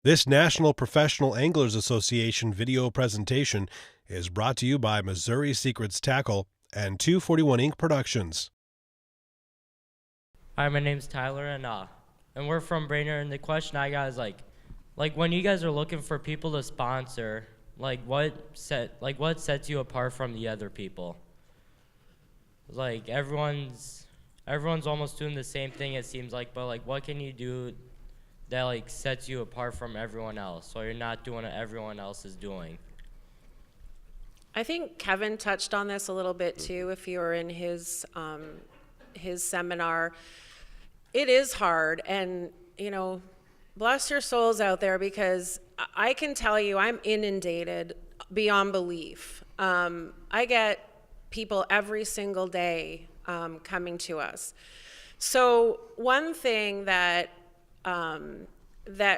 This National Professional Anglers Association video presentation is brought to you by Missouri Secrets Tackle and 241 Inc. Productions. Hi, my name's Tyler, and we're from Brainerd. And the question I got is like when you guys are looking for people to sponsor, what sets you apart from the other people? Like everyone's almost doing the same thing, it seems like, but what can you do that sets you apart from everyone else, so you're not doing what everyone else is doing? I think Kevin touched on this a little bit too. If you were in his seminar, it is hard, and bless your souls out there, because I can tell you I'm inundated beyond belief. I get people every single day coming to us. So one thing that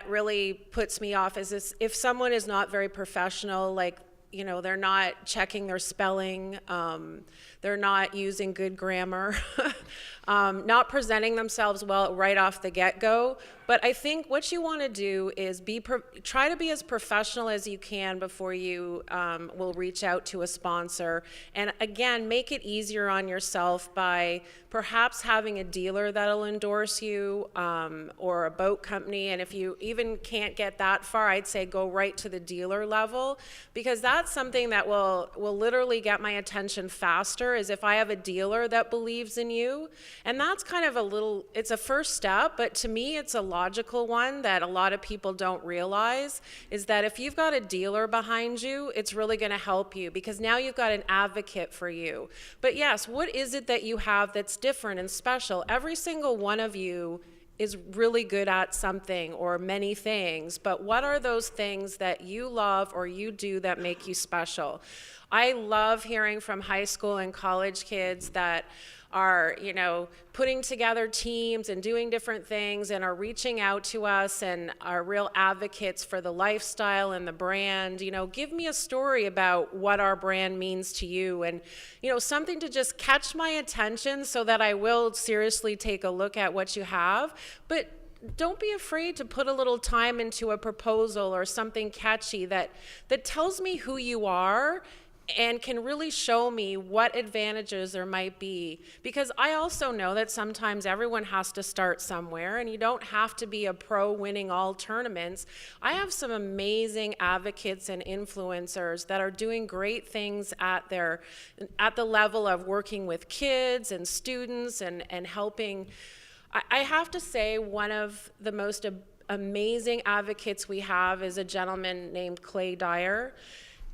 really puts me off is this: if someone is not very professional, they're not checking their spelling, they're not using good grammar, not presenting themselves well right off the get-go. But I think what you want to do is try to be as professional as you can before you will reach out to a sponsor. And again, make it easier on yourself by perhaps having a dealer that'll endorse you, or a boat company. And if you even can't get that far, I'd say go right to the dealer level, because that's something that will literally get my attention faster, is if I have a dealer that believes in you. And that's kind of it's a first step, but to me it's a logical one that a lot of people don't realize, is that if you've got a dealer behind you, it's really going to help you, because now you've got an advocate for you. But yes, what is it that you have that's different and special? Every single one of you is really good at something or many things, but what are those things that you love or you do that make you special? I love hearing from high school and college kids that are, putting together teams and doing different things and are reaching out to us and are real advocates for the lifestyle and the brand. Give me a story about what our brand means to you, and, something to just catch my attention so that I will seriously take a look at what you have. But don't be afraid to put a little time into a proposal or something catchy that tells me who you are and can really show me what advantages there might be. Because I also know that sometimes everyone has to start somewhere, and you don't have to be a pro winning all tournaments. I have some amazing advocates and influencers that are doing great things at the level of working with kids and students and helping. I have to say, one of the most amazing advocates we have is a gentleman named Clay Dyer.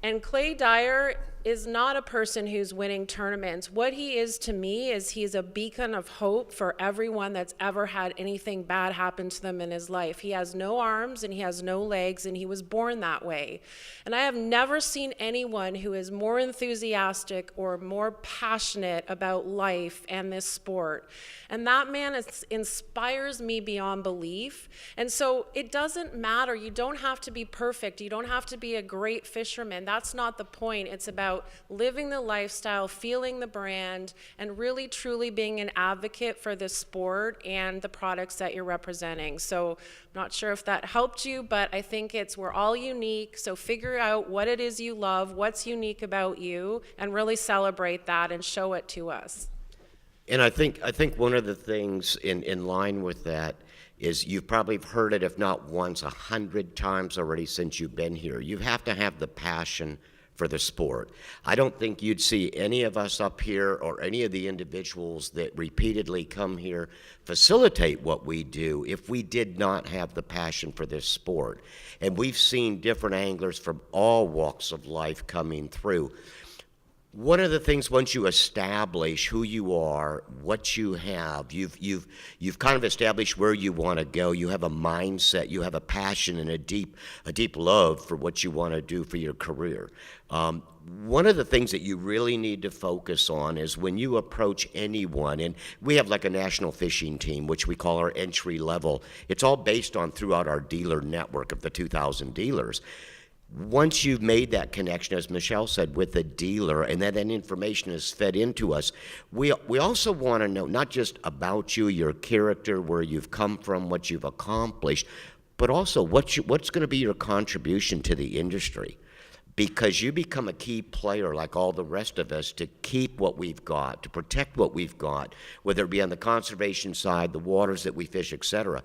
And Clay Dyer is not a person who's winning tournaments. What he is to me is he's a beacon of hope for everyone that's ever had anything bad happen to them in his life. He has no arms and he has no legs, and he was born that way. And I have never seen anyone who is more enthusiastic or more passionate about life and this sport. And that man inspires me beyond belief. And so it doesn't matter. You don't have to be perfect. You don't have to be a great fisherman. That's not the point. It's about living the lifestyle, feeling the brand, and really truly being an advocate for the sport and the products that you're representing. So I'm not sure if that helped you, but I think we're all unique. So figure out what it is you love, what's unique about you, and really celebrate that and show it to us. And I think one of the things in line with that is, you've probably heard it, if not once, 100 times already since you've been here. You have to have the passion for the sport. I don't think you'd see any of us up here or any of the individuals that repeatedly come here facilitate what we do if we did not have the passion for this sport. And we've seen different anglers from all walks of life coming through. One of the things, once you establish who you are, what you have, you've kind of established where you want to go. You have a mindset, you have a passion, and a deep love for what you want to do for your career. One of the things that you really need to focus on is when you approach anyone, and we have like a national fishing team, which we call our entry level. It's all based on throughout our dealer network of the 2,000 dealers. Once you've made that connection, as Michelle said, with the dealer, and then that information is fed into us, we also want to know not just about you, your character, where you've come from, what you've accomplished, but also what's going to be your contribution to the industry? Because you become a key player like all the rest of us to keep what we've got, to protect what we've got, whether it be on the conservation side, the waters that we fish, etc.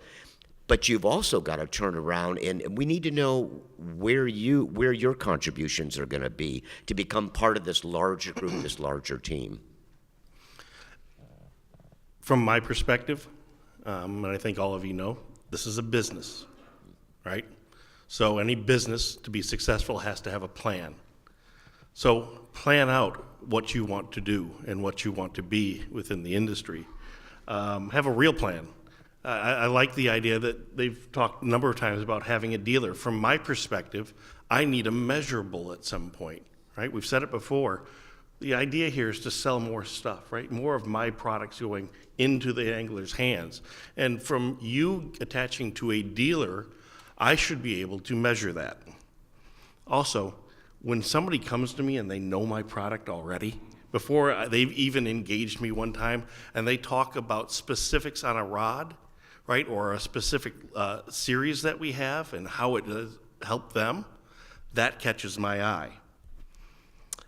But you've also got to turn around, and we need to know where your contributions are going to be to become part of this larger group, this larger team. From my perspective, and I think all of you know, this is a business, right? So any business to be successful has to have a plan. So plan out what you want to do and what you want to be within the industry. Have a real plan. I like the idea that they've talked a number of times about having a dealer. From my perspective, I need a measurable at some point, right? We've said it before. The idea here is to sell more stuff, right? More of my products going into the angler's hands. And from you attaching to a dealer, I should be able to measure that. Also, when somebody comes to me and they know my product already, before they've even engaged me one time, and they talk about specifics on a rod, right, or a specific series that we have and how it does help them, that catches my eye.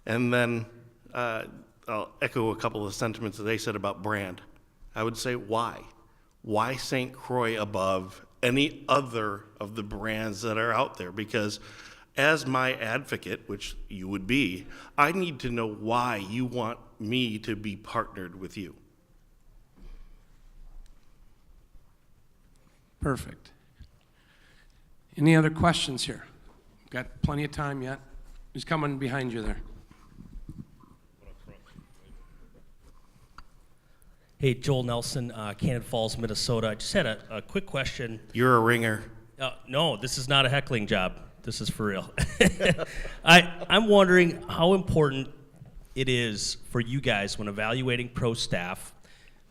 And then I'll echo a couple of sentiments that they said about brand. I would say, why? Why St. Croix above any other of the brands that are out there? Because as my advocate, which you would be, I need to know why you want me to be partnered with you. Perfect. Any other questions here? Got plenty of time yet. Who's coming behind you there? Hey, Joel Nelson, Cannon Falls, Minnesota. I just had a quick question. You're a ringer. No, this is not a heckling job. This is for real. I'm wondering how important it is for you guys when evaluating pro staff,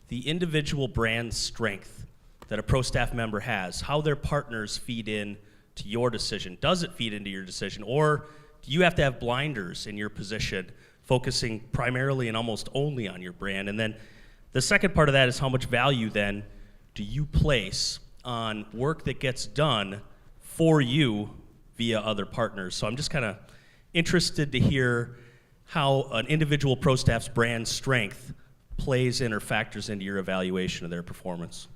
the individual brand strength that a pro staff member has, how their partners feed in to your decision. Does it feed into your decision, or do you have to have blinders in your position, focusing primarily and almost only on your brand? And then the second part of that is how much value then do you place on work that gets done for you via other partners? So I'm just kind of interested to hear how an individual pro staff's brand strength plays in or factors into your evaluation of their performance.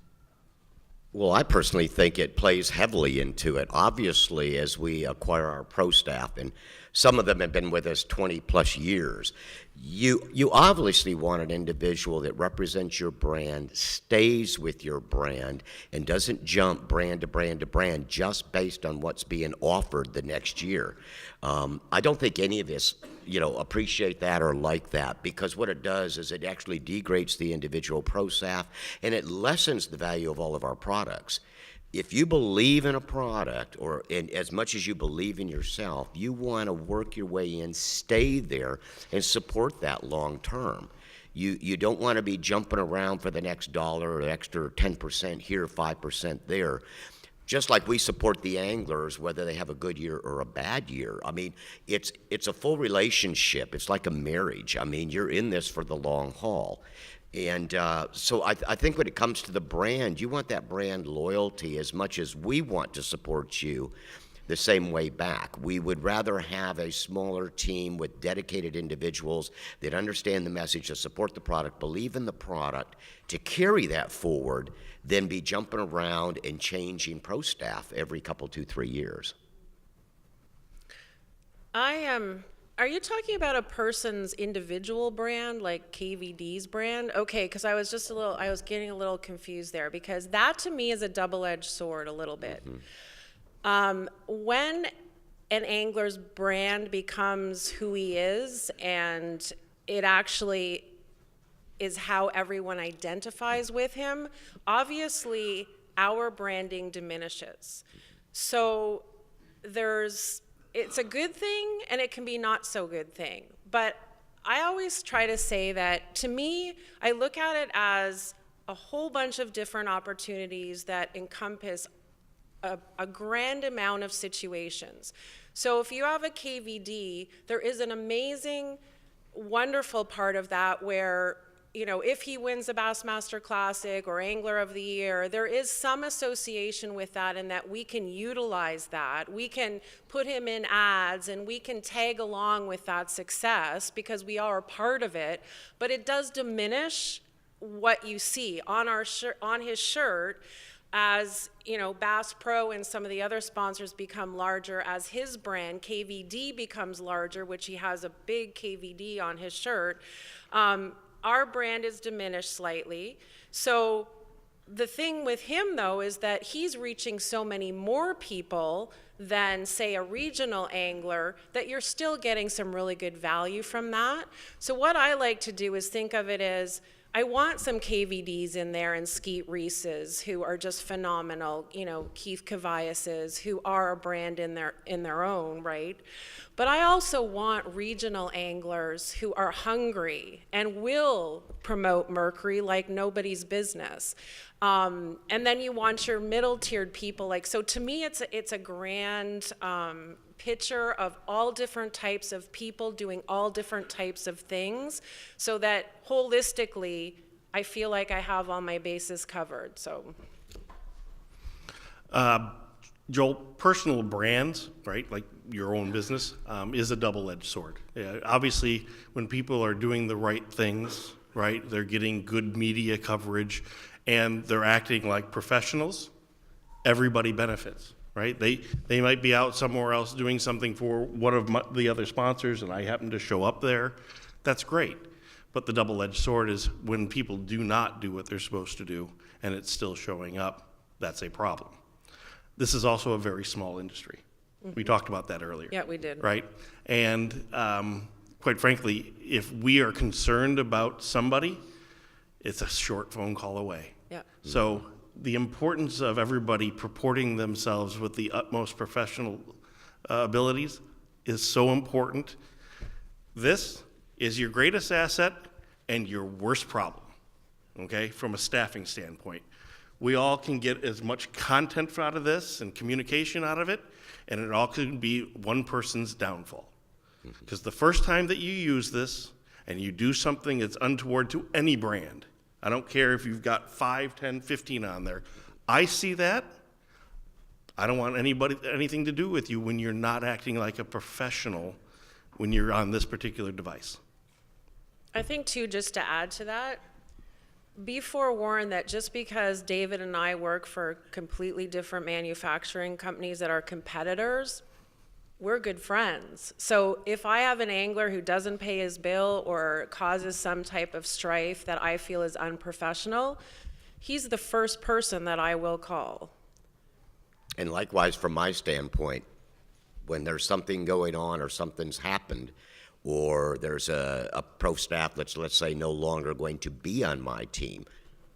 Well, I personally think it plays heavily into it. Obviously, as we acquire our pro staff, and some of them have been with us 20 plus years, you obviously want an individual that represents your brand, stays with your brand, and doesn't jump brand to brand to brand just based on what's being offered the next year. I don't think any of us, appreciate that or like that, because what it does is it actually degrades the individual pro staff, and it lessens the value of all of our products. If you believe in a product, or in as much as you believe in yourself, you want to work your way in, stay there, and support that long term. You don't want to be jumping around for the next dollar or extra 10% here, 5% there. Just like we support the anglers, whether they have a good year or a bad year. I mean, it's a full relationship. It's like a marriage. I mean, you're in this for the long haul. And so I think when it comes to the brand, you want that brand loyalty as much as we want to support you the same way back. We would rather have a smaller team with dedicated individuals that understand the message, to support the product, believe in the product, to carry that forward, than be jumping around and changing pro staff every couple, 2-3 years. Are you talking about a person's individual brand, like KVD's brand? Okay, because I was getting a little confused there, because that to me is a double-edged sword a little bit. Mm-hmm. When an angler's brand becomes who he is, and it actually is how everyone identifies with him, obviously our branding diminishes. So it's a good thing, and it can be not so good thing. But I always try to say that, to me, I look at it as a whole bunch of different opportunities that encompass a grand amount of situations. So if you have a KVD, there is an amazing, wonderful part of that where you know, if he wins the Bassmaster Classic or Angler of the Year, there is some association with that, and that we can utilize that. We can put him in ads and we can tag along with that success because we are a part of it, but it does diminish what you see on our on his shirt as, you know, Bass Pro and some of the other sponsors become larger, as his brand KVD becomes larger, which he has a big KVD on his shirt. Our brand is diminished slightly. So the thing with him, though, is that he's reaching so many more people than, say, a regional angler, that you're still getting some really good value from that. So what I like to do is think of it as, I want some KVDs in there and Skeet Reeses, who are just phenomenal, you know, Keith Cavaises, who are a brand in their own right. But I also want regional anglers who are hungry and will promote Mercury like nobody's business. And then you want your middle-tiered people, like, so to me it's a grand picture of all different types of people doing all different types of things, so that holistically I feel like I have all my bases covered. So Joel, personal brands, right, like your own business, is a double-edged sword. Yeah, obviously, when people are doing the right things, right, they're getting good media coverage, and they're acting like professionals, everybody benefits, right? They might be out somewhere else doing something for one of the other sponsors, and I happen to show up there. That's great. But the double-edged sword is when people do not do what they're supposed to do, and it's still showing up, that's a problem. This is also a very small industry. Mm-hmm. We talked about that earlier. Yeah, we did. Right? And quite frankly, if we are concerned about somebody, it's a short phone call away. Yeah. So the importance of everybody purporting themselves with the utmost professional abilities is so important. This is your greatest asset and your worst problem, okay, from a staffing standpoint. We all can get as much content out of this and communication out of it, and it all could be one person's downfall. Because the first time that you use this and you do something that's untoward to any brand, I don't care if you've got 5, 10, 15 on there, I see that, I don't want anything to do with you when you're not acting like a professional when you're on this particular device. I think too, just to add to that, be forewarned that just because David and I work for completely different manufacturing companies that are competitors, we're good friends. So if I have an angler who doesn't pay his bill or causes some type of strife that I feel is unprofessional, he's the first person that I will call. And likewise, from my standpoint, when there's something going on or something's happened, or there's a pro staff that's, let's say, no longer going to be on my team,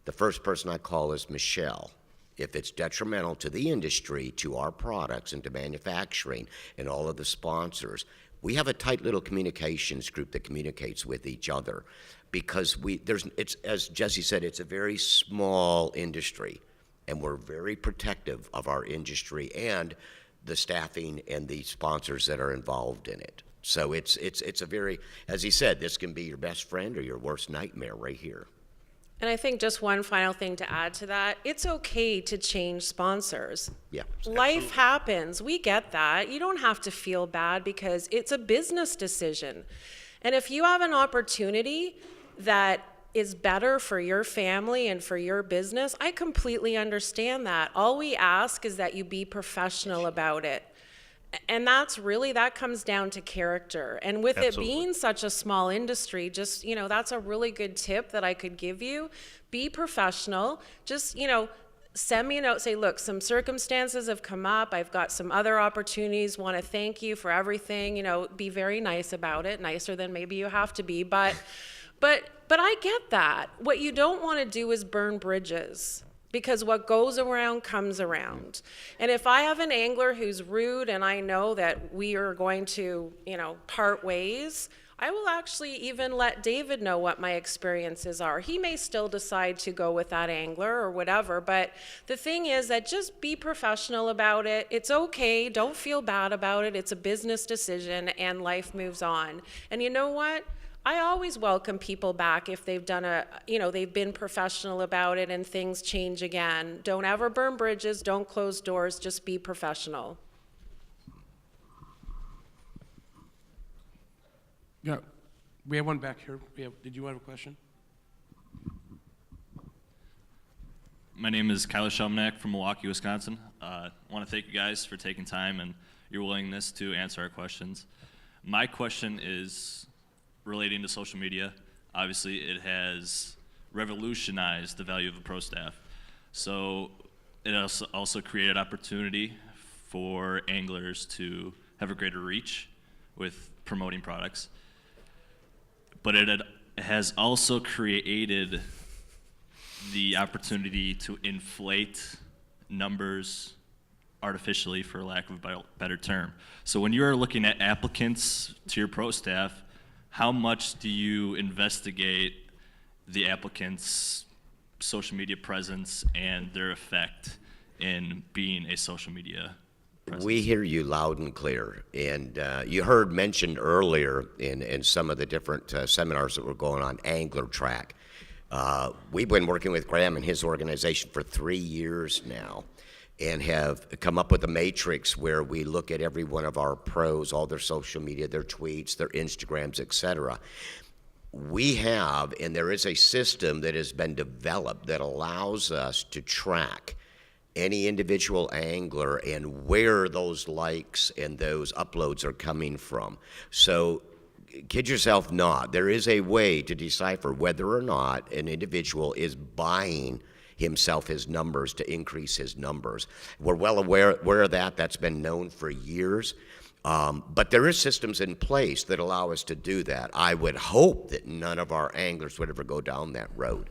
the first person I call is Michelle. If it's detrimental to the industry, to our products, and to manufacturing, and all of the sponsors, we have a tight little communications group that communicates with each other, because it's, as Jesse said, it's a very small industry, and we're very protective of our industry and the staffing and the sponsors that are involved in it. So it's a very, as he said, this can be your best friend or your worst nightmare right here. And I think just one final thing to add to that, it's okay to change sponsors. Yeah. Life happens, we get that. You don't have to feel bad because it's a business decision. And if you have an opportunity that is better for your family and for your business, I completely understand that. All we ask is that you be professional about it. And that comes down to character. And with Absolutely. It being such a small industry, just, that's a really good tip that I could give you. Be professional. Just, send me a note, say, look, some circumstances have come up. I've got some other opportunities. Want to thank you for everything. Be very nice about it, nicer than maybe you have to be. But I get that. What you don't want to do is burn bridges. Because what goes around comes around. And if I have an angler who's rude and I know that we are going to, part ways, I will actually even let David know what my experiences are. He may still decide to go with that angler or whatever, but the thing is that just be professional about it. It's okay, don't feel bad about it. It's a business decision and life moves on. And you know what? I always welcome people back if they've done they've been professional about it and things change again. Don't ever burn bridges, don't close doors, just be professional. Yeah, we have one back here. Did you have a question? My name is Kyler Shumnack from Milwaukee, Wisconsin. I want to thank you guys for taking time and your willingness to answer our questions. My question is relating to social media. Obviously, it has revolutionized the value of a pro staff. So it also created opportunity for anglers to have a greater reach with promoting products. But it has also created the opportunity to inflate numbers artificially, for lack of a better term. So when you're looking at applicants to your pro staff, how much do you investigate the applicants' social media presence and their effect in being a social media presence? We hear you loud and clear. And you heard mentioned earlier in some of the different seminars that were going on, Angler Track. We've been working with Graham and his organization for 3 years now and have come up with a matrix where we look at every one of our pros, all their social media, their tweets, their Instagrams, etc. We have, and there is a system that has been developed that allows us to track any individual angler and where those likes and those uploads are coming from. So kid yourself not, there is a way to decipher whether or not an individual is buying himself his numbers to increase his numbers. We're well aware of that. That's been known for years. But there is systems in place that allow us to do that. I would hope that none of our anglers would ever go down that road,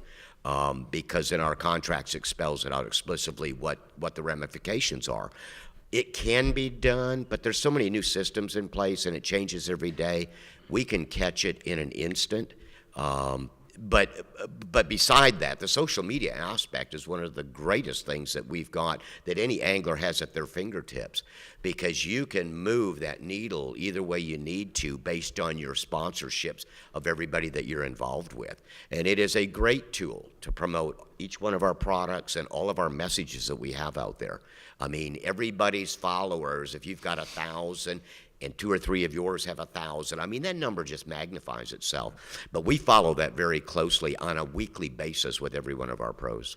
because in our contracts it spells it out explicitly what the ramifications are. It can be done, but there's so many new systems in place and it changes every day. We can catch it in an instant. But beside that, the social media aspect is one of the greatest things that we've got that any angler has at their fingertips, because you can move that needle either way you need to based on your sponsorships of everybody that you're involved with. And it is a great tool to promote each one of our products and all of our messages that we have out there. I mean, everybody's followers, if you've got 1,000, and 2 or 3 of yours have 1,000. I mean, that number just magnifies itself. But we follow that very closely on a weekly basis with every one of our pros.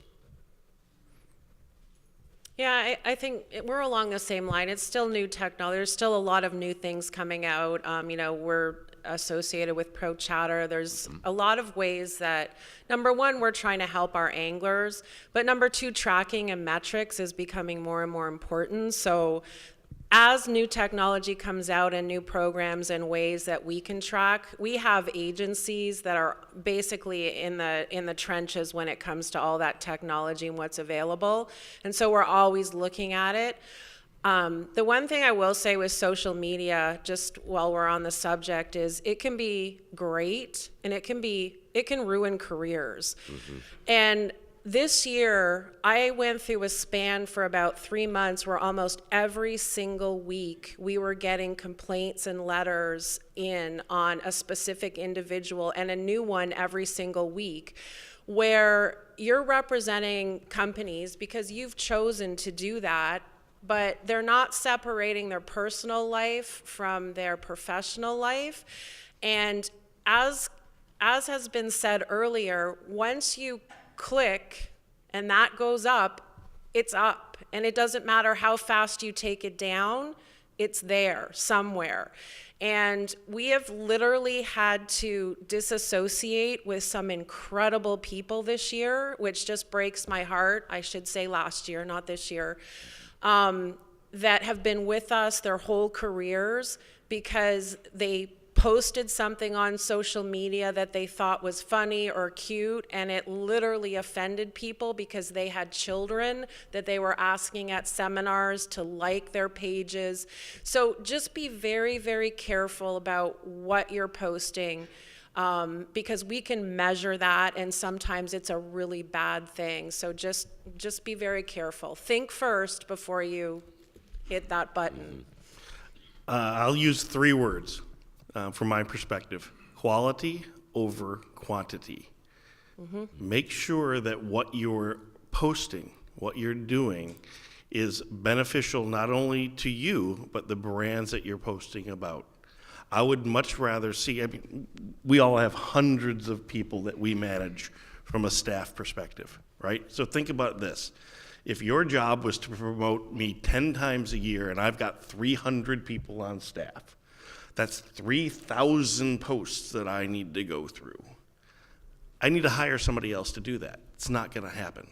Yeah, I think we're along the same line. It's still new technology. There's still a lot of new things coming out. We're associated with Pro Chatter. There's a lot of ways that, number one, we're trying to help our anglers, but number two, tracking and metrics is becoming more and more important. So as new technology comes out and new programs and ways that we can track, we have agencies that are basically in the trenches when it comes to all that technology and what's available. And so we're always looking at it. The one thing I will say with social media, just while we're on the subject, is it can be great and it can ruin careers. And this year, I went through a span for about 3 months where almost every single week we were getting complaints and letters in on a specific individual, and a new one every single week, where you're representing companies because you've chosen to do that, but they're not separating their personal life from their professional life. And as has been said earlier, once you click and that goes up, it's up. And it doesn't matter how fast you take it down, it's there somewhere. And we have literally had to disassociate with some incredible people this year, which just breaks my heart. I should say last year, not this year, that have been with us their whole careers because they posted something on social media that they thought was funny or cute, and it literally offended people because they had children that they were asking at seminars to like their pages. So just be very, very careful about what you're posting, because we can measure that, and sometimes it's a really bad thing. So just be very careful. Think first before you hit that button. I'll use 3 words. From my perspective: quality over quantity. Make sure that what you're posting, what you're doing, is beneficial not only to you, but the brands that you're posting about. I would much rather see, I mean, we all have hundreds of people that we manage from a staff perspective, right? So think about this. If your job was to promote me 10 times a year and I've got 300 people on staff, that's 3,000 posts that I need to go through. I need to hire somebody else to do that. It's not going to happen.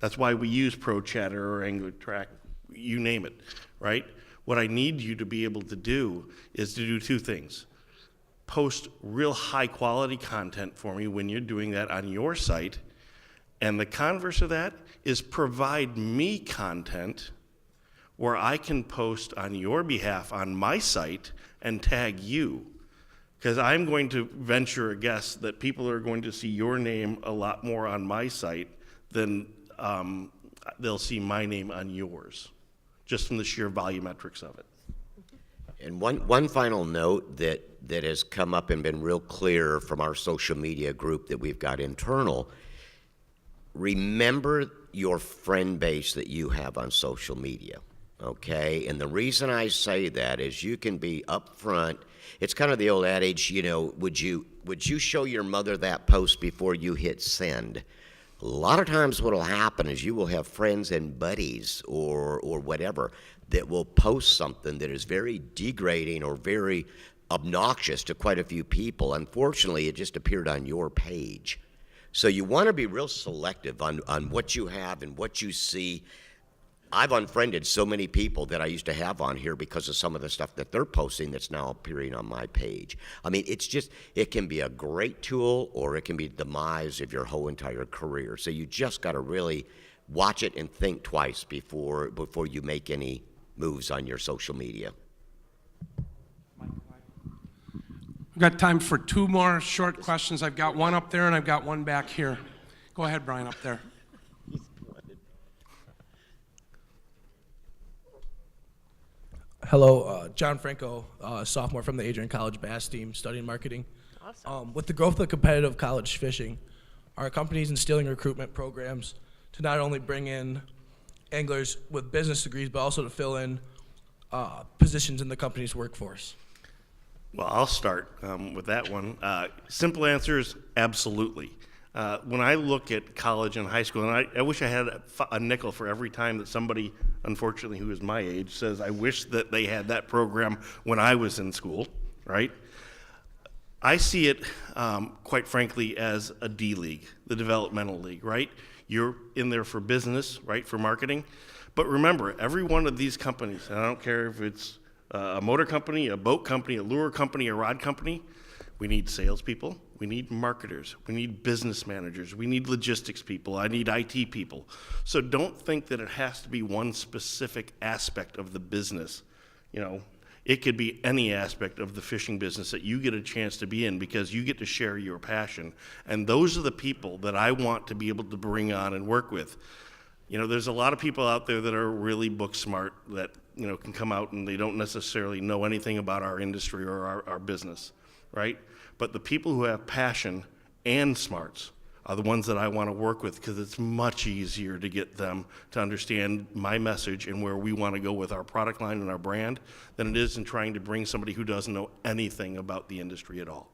That's why we use ProChatter or AnglerTrack, you name it, right? What I need you to be able to do is to do two things. Post real high quality content for me when you're doing that on your site, and the converse of that is provide me content where I can post on your behalf on my site and tag you. Because I'm going to venture a guess that people are going to see your name a lot more on my site than they'll see my name on yours, just from the sheer volumetrics of it. And one final note that has come up and been real clear from our social media group that we've got internal, remember your friend base that you have on social media, okay? And the reason I say that is you can be upfront. It's kind of the old adage, you know, would you show your mother that post before you hit send? A lot of times what will happen is you will have friends and buddies or whatever that will post something that is very degrading or very obnoxious to quite a few people. Unfortunately, it just appeared on your page. So you want to be real selective on what you have and what you see. I've unfriended so many people that I used to have on here because of some of the stuff that they're posting that's now appearing on my page. I mean, it's just, it can be a great tool or it can be the demise of your whole entire career. So you just got to really watch it and think twice before you make any moves on your social media. We've got time for two more short questions. I've got one up there and I've got one back here. Go ahead, Brian, up there. Hello, John Franco, sophomore from the Adrian College bass team, studying marketing. Awesome. With the growth of competitive college fishing, are companies instilling recruitment programs to not only bring in anglers with business degrees, but also to fill in positions in the company's workforce? Well, I'll start with that one. Simple answer is absolutely. When I look at college and high school, and I wish I had a nickel for every time that somebody, unfortunately, who is my age, says, I wish that they had that program when I was in school, right? I see it, quite frankly, as a D league, the developmental league, right? You're in there for business, right, for marketing. But remember, every one of these companies, and I don't care if it's a motor company, a boat company, a lure company, a rod company, we need salespeople, we need marketers, we need business managers, we need logistics people, I need IT people. So don't think that it has to be one specific aspect of the business. You know, it could be any aspect of the fishing business that you get a chance to be in because you get to share your passion. And those are the people that I want to be able to bring on and work with. You know, there's a lot of people out there that are really book smart that, you know, can come out and they don't necessarily know anything about our industry or our business, right? But the people who have passion and smarts are the ones that I want to work with because it's much easier to get them to understand my message and where we want to go with our product line and our brand than it is in trying to bring somebody who doesn't know anything about the industry at all.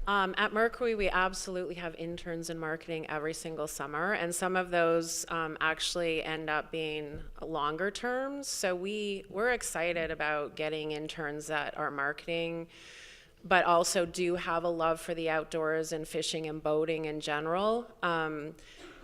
At Mercury, we absolutely have interns in marketing every single summer, and some of those actually end up being longer terms. So we're excited about getting interns that are marketing, but also do have a love for the outdoors and fishing and boating in general.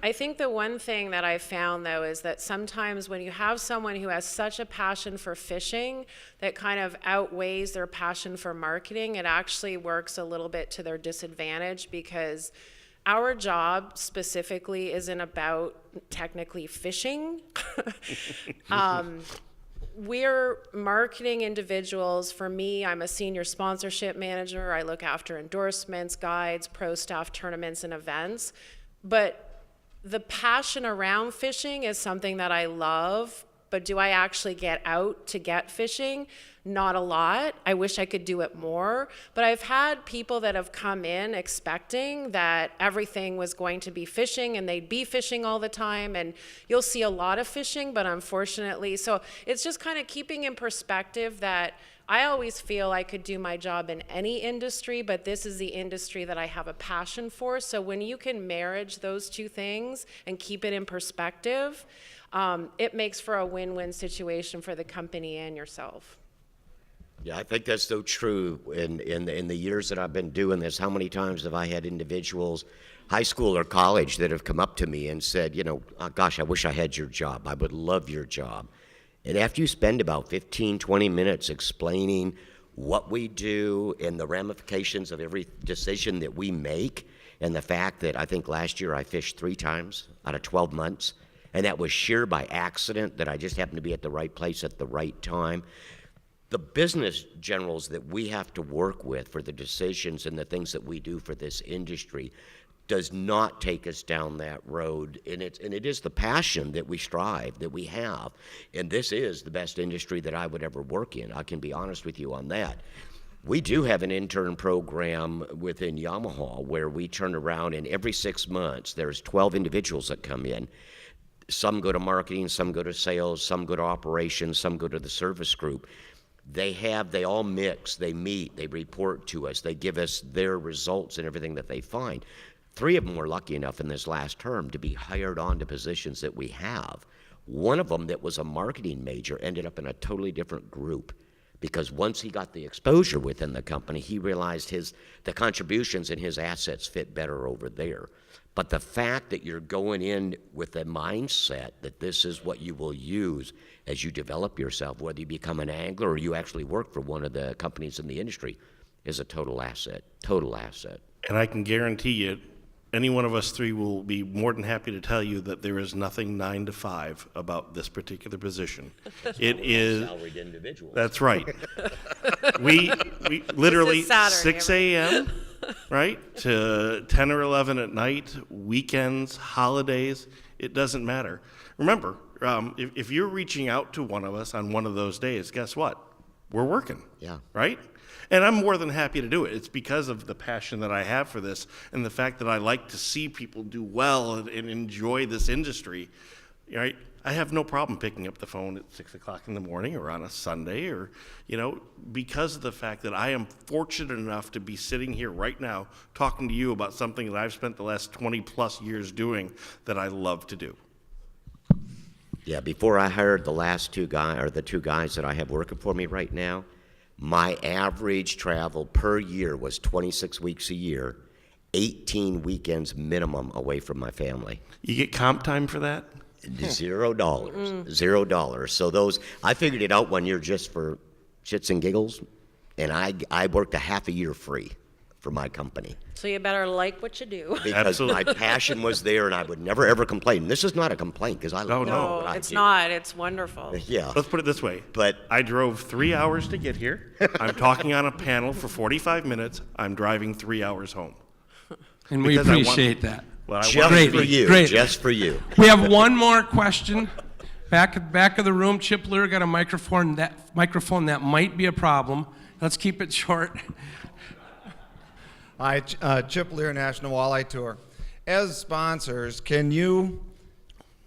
I think the one thing that I found, though, is that sometimes when you have someone who has such a passion for fishing that kind of outweighs their passion for marketing, it actually works a little bit to their disadvantage because our job specifically isn't about technically fishing. We're marketing individuals. For me, I'm a senior sponsorship manager. I look after endorsements, guides, pro staff, tournaments, and events. But the passion around fishing is something that I love, But do I actually get out to get fishing? Not a lot. I wish I could do it more. But I've had people that have come in expecting that everything was going to be fishing and they'd be fishing all the time. And you'll see a lot of fishing, but unfortunately, so it's just kind of keeping in perspective that I always feel I could do my job in any industry, but this is the industry that I have a passion for. So when you can marriage those two things and keep it in perspective, it makes for a win-win situation for the company and yourself. Yeah, I think that's so true. In the years that I've been doing this, how many times have I had individuals, high school or college, that have come up to me and said, you know, oh, gosh, I wish I had your job. I would love your job. And after you spend about 15, 20 minutes explaining what we do and the ramifications of every decision that we make, and the fact that I think last year I fished 3 times out of 12 months, and that was sheer by accident, that I just happened to be at the right place at the right time. The business generals that we have to work with for the decisions and the things that we do for this industry does not take us down that road, and it is the passion that we strive, that we have, and this is the best industry that I would ever work in. I can be honest with you on that. We do have an intern program within Yamaha where we turn around, and every 6 months there's 12 individuals that come in. Some go to marketing, some go to sales, some go to operations, some go to the service group. They all mix, they meet, they report to us, they give us their results and everything that they find. 3 of them were lucky enough in this last term to be hired on to positions that we have. One of them that was a marketing major ended up in a totally different group, because once he got the exposure within the company, he realized the contributions and his assets fit better over there. But the fact that you're going in with a mindset that this is what you will use as you develop yourself, whether you become an angler or you actually work for one of the companies in the industry, is a total asset, total asset. And I can guarantee you, any one of us 3 will be more than happy to tell you that there is nothing 9 to 5 about this particular position. It is salaried individuals. That's right. we literally Saturday, 6 a.m. right to 10 or 11 at night, weekends, holidays. It doesn't matter. Remember, if you're reaching out to one of us on one of those days, guess what? We're working. Yeah. Right? And I'm more than happy to do it. It's because of the passion that I have for this and the fact that I like to see people do well and enjoy this industry. Right? I have no problem picking up the phone at 6 o'clock in the morning or on a Sunday, or, because of the fact that I am fortunate enough to be sitting here right now talking to you about something that I've spent the last 20 plus years doing that I love to do. Yeah, before I hired the 2 guys that I have working for me right now, my average travel per year was 26 weeks a year, 18 weekends minimum away from my family. You get comp time for that? $0. $0. So I figured it out one year just for shits and giggles, and I worked a half a year free for my company. So you better like what you do. Because Absolutely. my passion was there, and I would never, ever complain. This is not a complaint, because I love No, what I it's do. not. It's wonderful. Yeah. Let's put it this way. But I drove 3 hours to get here. I'm talking on a panel for 45 minutes. I'm driving 3 hours home. And we Because I want- appreciate that. Well, I just want- Great, for you, great. just for you. We have one more question. Back of the room, Chip Lear got a microphone. That might be a problem. Let's keep it short. Hi, Chip Lear, National Walleye Tour. As sponsors,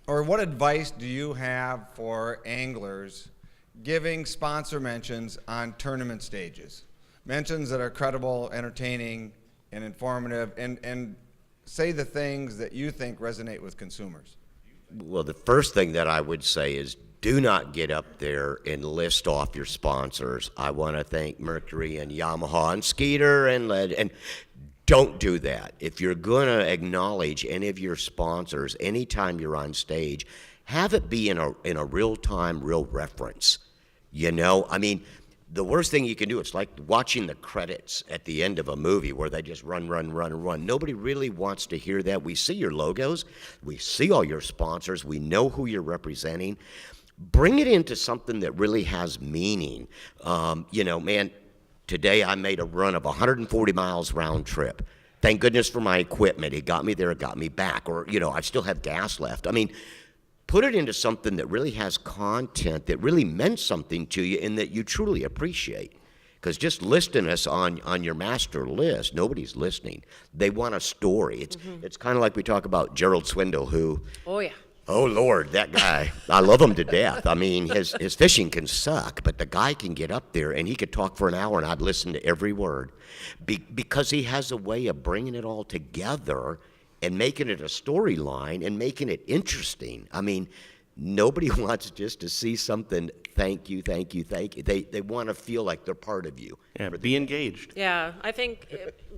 what advice do you have for anglers giving sponsor mentions on tournament stages? Mentions that are credible, entertaining, and informative, and say the things that you think resonate with consumers. Well, the first thing that I would say is do not get up there and list off your sponsors. I want to thank Mercury and Yamaha and Skeeter and Lead, and don't do that. If you're going to acknowledge any of your sponsors anytime you're on stage, have it be in a real-time, real reference. The worst thing you can do, it's like watching the credits at the end of a movie where they just run. Nobody really wants to hear that. We see your logos. We see all your sponsors. We know who you're representing. Bring it into something that really has meaning. Today I made a run of 140 miles round trip. Thank goodness for my equipment. It got me there, it got me back. Or, I still have gas left. put it into something that really has content that really meant something to you and that you truly appreciate. Because just listing us on your master list, nobody's listening. They want a story. It's kind of like we talk about Gerald Swindle, who, Oh, yeah. oh Lord, that guy, I love him to death. I mean, his fishing can suck, but the guy can get up there and he could talk for an hour and I'd listen to every word. Because he has a way of bringing it all together and making it a storyline and making it interesting. I mean, nobody wants just to see something, thank you, thank you, thank you. They want to feel like they're part of you. Yeah, be engaged. Yeah, I think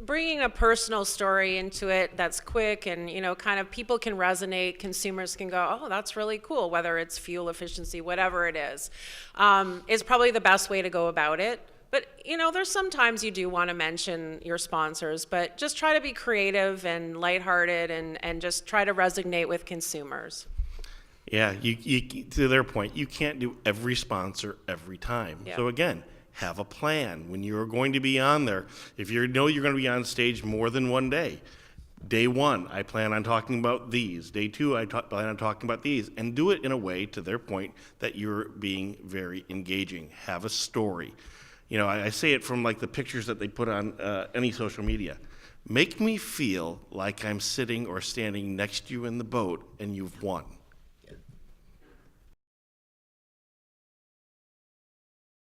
bringing a personal story into it that's quick and, kind of people can resonate, consumers can go, oh, that's really cool, whether it's fuel efficiency, whatever it is probably the best way to go about it. But, there's sometimes you do want to mention your sponsors, but just try to be creative and lighthearted and just try to resonate with consumers. Yeah, you to their point, you can't do every sponsor every time. Yeah. So again, have a plan when you're going to be on there. If you know you're going to be on stage more than one day, day one, I plan on talking about these. Day two, I plan on talking about these. And do it in a way, to their point, that you're being very engaging. Have a story. I say it from like the pictures that they put on any social media. Make me feel like I'm sitting or standing next to you in the boat and you've won.